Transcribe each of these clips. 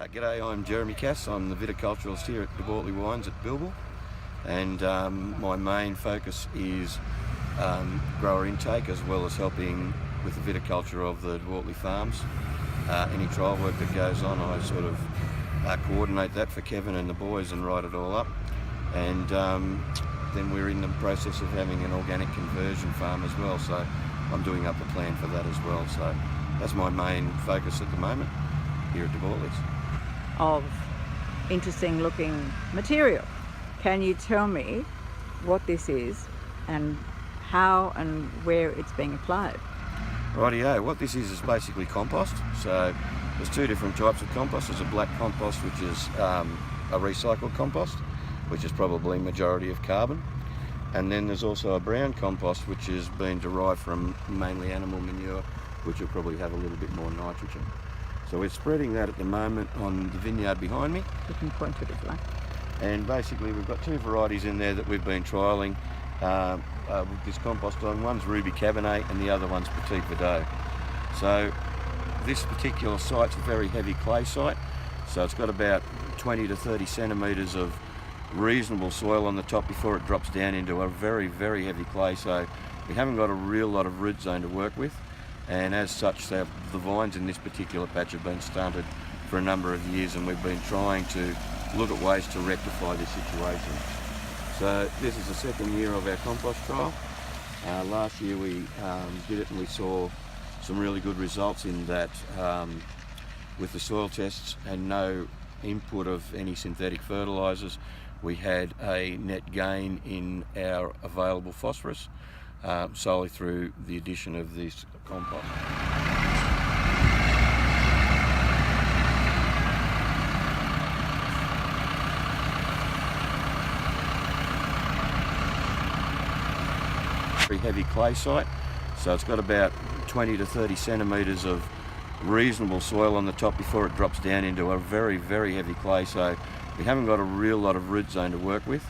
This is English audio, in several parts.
G'day, I'm Jeremy Cass. I'm the viticulturalist here at the Bortoli Wines at Bilbul, and my main focus is grower intake as well as helping with the viticulture of the Bortoli farms. Any trial work that goes on, I sort of coordinate that for Kevin and the boys and write it all up. And then we're in the process of having an organic conversion farm as well, so I'm doing up a plan for that as well. So that's my main focus at the moment here at the Bortoli's. Of interesting looking material. Can you tell me what this is and how and where it's being applied? Rightio, what this is basically compost. So there's two different types of compost. There's a black compost, which is a recycled compost, which is probably majority of carbon. And then there's also a brown compost, which is being derived from mainly animal manure, which will probably have a little bit more nitrogen. So we're spreading that at the moment on the vineyard behind me. You can point to it if you like. And basically we've got two varieties in there that we've been trialling with this compost on. One's Ruby Cabernet and the other one's Petit Verdot. So this particular site's a very heavy clay site. So it's got about 20 to 30 centimetres of reasonable soil on the top before it drops down into a very, very heavy clay. So we haven't got a real lot of root zone to work with. And as such, the vines in this particular patch have been stunted for a number of years, and we've been trying to look at ways to rectify this situation. So this is the second year of our compost trial. Last year we did it and we saw some really good results in that with the soil tests and no input of any synthetic fertilisers. We had a net gain in our available phosphorus solely through the addition of this compost. Very heavy clay site, so it's got about 20 to 30 centimetres of reasonable soil on the top before it drops down into a very, very heavy clay. So we haven't got a real lot of root zone to work with.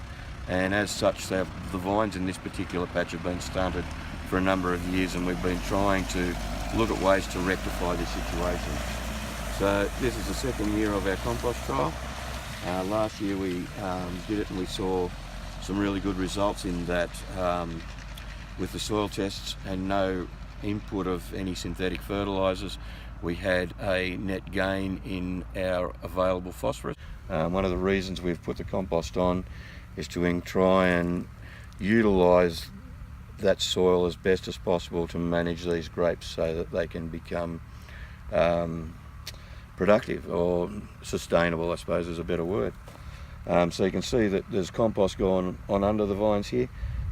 And as such, the vines in this particular patch have been stunted for a number of years, and we've been trying to look at ways to rectify this situation. So this is the second year of our compost trial. Last year we did it and we saw some really good results in that with the soil tests and no input of any synthetic fertilisers. We had a net gain in our available phosphorus. One of the reasons we've put the compost on is to try and utilise that soil as best as possible to manage these grapes so that they can become productive or sustainable, I suppose is a better word. So you can see that there's compost going on under the vines here.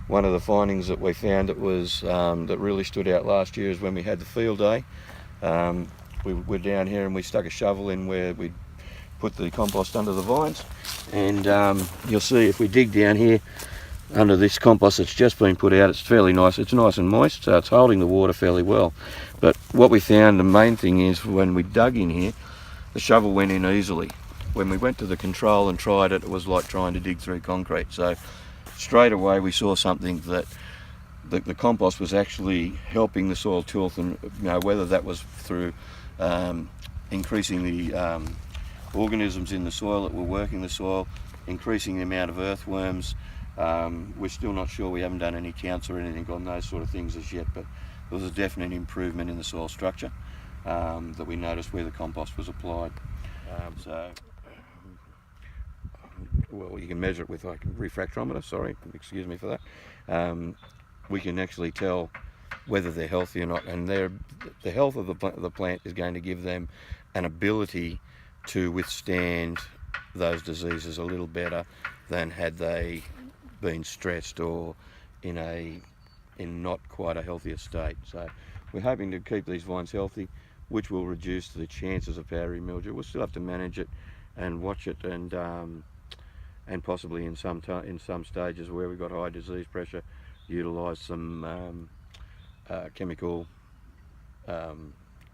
One of the findings that we found that was that really stood out last year is when we had the field day. We were down here and we stuck a shovel in where we put the compost under the vines, and you'll see if we dig down here under this compost that's just been put out, it's fairly nice. It's nice and moist, so it's holding the water fairly well. But what we found, the main thing is when we dug in here, the shovel went in easily. When we went to the control and tried it, it was like trying to dig through concrete. So straight away we saw something that the compost was actually helping the soil tilth, and whether that was through increasing the organisms in the soil that were working the soil, increasing the amount of earthworms. We're still not sure, we haven't done any counts or anything on those sort of things as yet, but there was a definite improvement in the soil structure that we noticed where the compost was applied. Well, you can measure it with like a refractometer, sorry, excuse me for that. We can actually tell whether they're healthy or not, and the health of the plant is going to give them an ability to withstand those diseases a little better than had they been stressed or in not quite a healthier state. So we're hoping to keep these vines healthy, which will reduce the chances of powdery mildew. We'll still have to manage it and watch it, and possibly in some stages where we've got high disease pressure, utilise some chemical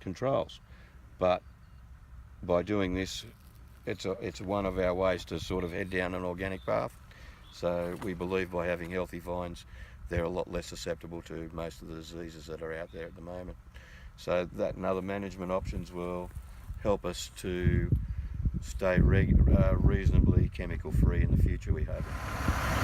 controls. But by doing this, it's one of our ways to sort of head down an organic path. So we believe by having healthy vines, they're a lot less susceptible to most of the diseases that are out there at the moment. So that and other management options will help us to stay reasonably chemical free in the future, we hope.